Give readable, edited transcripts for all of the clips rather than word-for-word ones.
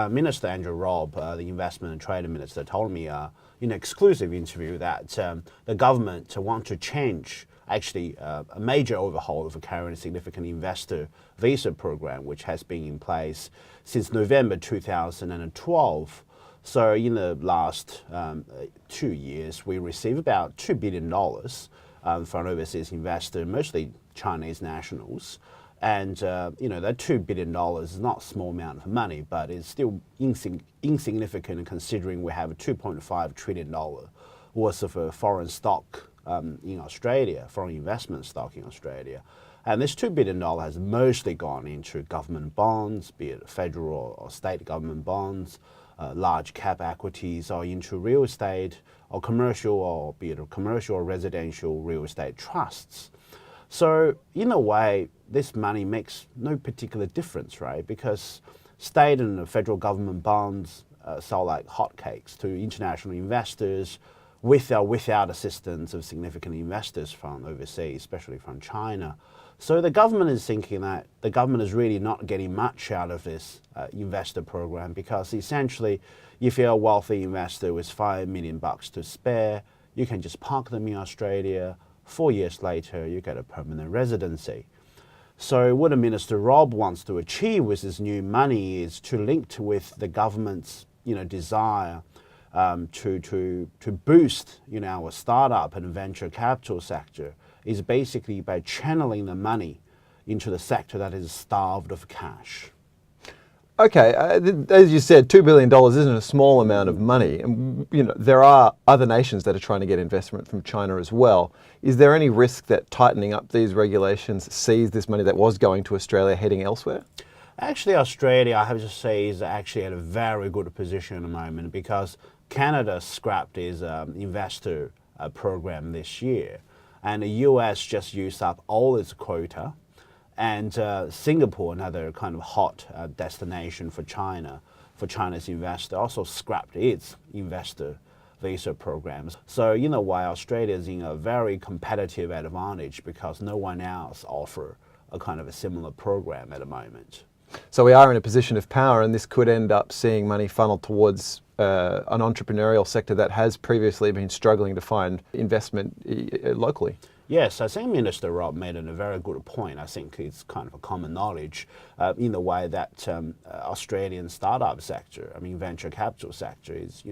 Minister Andrew Robb, the Investment and Trade Minister, told me in an exclusive interview that the government want to change actually a major overhaul of a current significant investor visa program, which has been in place since November 2012. So in the last 2 years, we received about $2 billion from overseas investors, mostly Chinese nationals. And that $2 billion is not a small amount of money, but it's still insignificant considering we have a $2.5 trillion worth of foreign stock in Australia, foreign investment stock in Australia. And this $2 billion has mostly gone into government bonds, be it federal or state government bonds, large cap equities, or into real estate or commercial, or be it commercial or residential real estate trusts. So in a way, this money makes no particular difference, right? Because state and federal government bonds sell like hotcakes to international investors with or without assistance of significant investors from overseas, especially from China. So the government is thinking that the government is really not getting much out of this investor program, because essentially, if you're a wealthy investor with $5 million to spare, you can just park them in Australia. 4 years later, you get a permanent residency. So what Minister Robb wants to achieve with this new money is to link with the government's desire to boost our startup and venture capital sector, is basically by channeling the money into the sector that is starved of cash. Okay, as you said, $2 billion isn't a small amount of money. And there are other nations that are trying to get investment from China as well. Is there any risk that tightening up these regulations sees this money that was going to Australia heading elsewhere? Actually, Australia, I have to say, is actually at a very good position at the moment, because Canada scrapped its investor program this year, and the US just used up all its quota. And Singapore, another kind of hot destination for China, for China's investor, also scrapped its investor visa programs. So why Australia is in a very competitive advantage, because no one else offers a kind of a similar program at the moment. So we are in a position of power, and this could end up seeing money funneled towards an entrepreneurial sector that has previously been struggling to find investment locally. Yes, I think Minister Robb made a very good point. I think it's kind of a common knowledge in the way that Australian startup sector, venture capital sector is,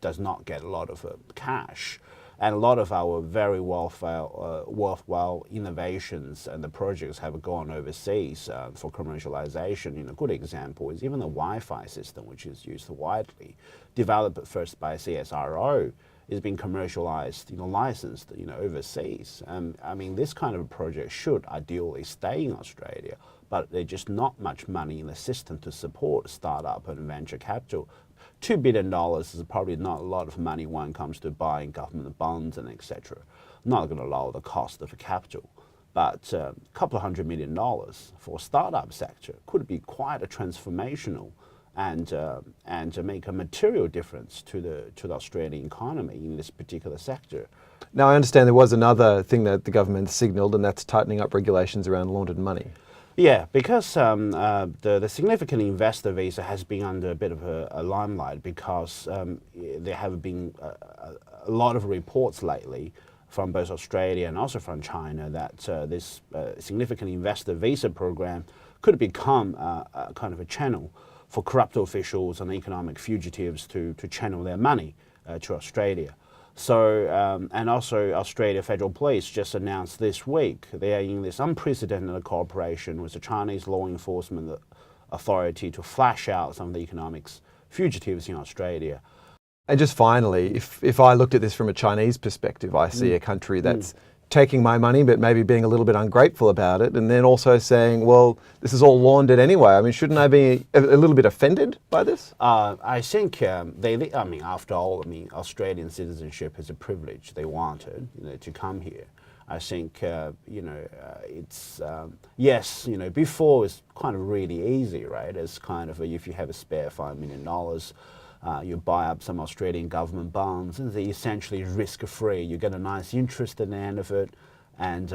does not get a lot of cash. And a lot of our very worthwhile innovations and the projects have gone overseas for commercialization. A good example is even the Wi-Fi system, which is used widely, developed first by CSIRO, is being commercialized, licensed, overseas. This kind of a project should ideally stay in Australia, but there's just not much money in the system to support startup and venture capital. $2 billion is probably not a lot of money when it comes to buying government bonds and etc. Not going to lower the cost of capital, but a couple of $100 million for startup sector could be quite a transformational and to make a material difference to the Australian economy in this particular sector. Now, I understand there was another thing that the government signalled, and that's tightening up regulations around laundered money. Yeah, because the significant investor visa has been under a bit of a limelight, because there have been a lot of reports lately from both Australia and also from China that this significant investor visa program could become a kind of a channel for corrupt officials and economic fugitives to channel their money to Australia. So, and also Australia Federal Police just announced this week they are in this unprecedented cooperation with the Chinese law enforcement authority to flash out some of the economics fugitives in Australia. And just finally, if I looked at this from a Chinese perspective, I see a country that's taking my money but maybe being a little bit ungrateful about it, and then also saying, well, this is all laundered anyway. Shouldn't I be a little bit offended by this? I think after all, Australian citizenship is a privilege. They wanted, to come here. I think, it's, yes, before it's kind of really easy, right? It's kind of, if you have a spare $5 million, you buy up some Australian government bonds, and they're essentially risk-free. You get a nice interest at the end of it, and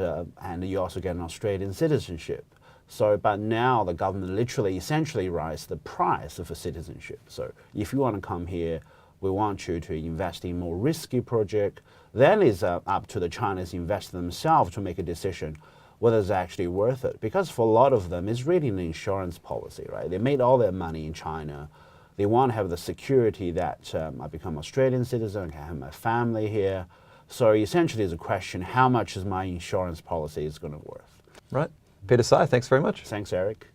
you also get an Australian citizenship. So, but now the government literally essentially raised the price of a citizenship. So if you want to come here, we want you to invest in more risky project. Then it's up to the Chinese investors themselves to make a decision whether it's actually worth it. Because for a lot of them, it's really an insurance policy, right? They made all their money in China. They want to have the security that I become Australian citizen, can have my family here. So essentially it's a question, how much is my insurance policy is going to worth? Right. Peter Tsai, thanks very much. Thanks, Eric.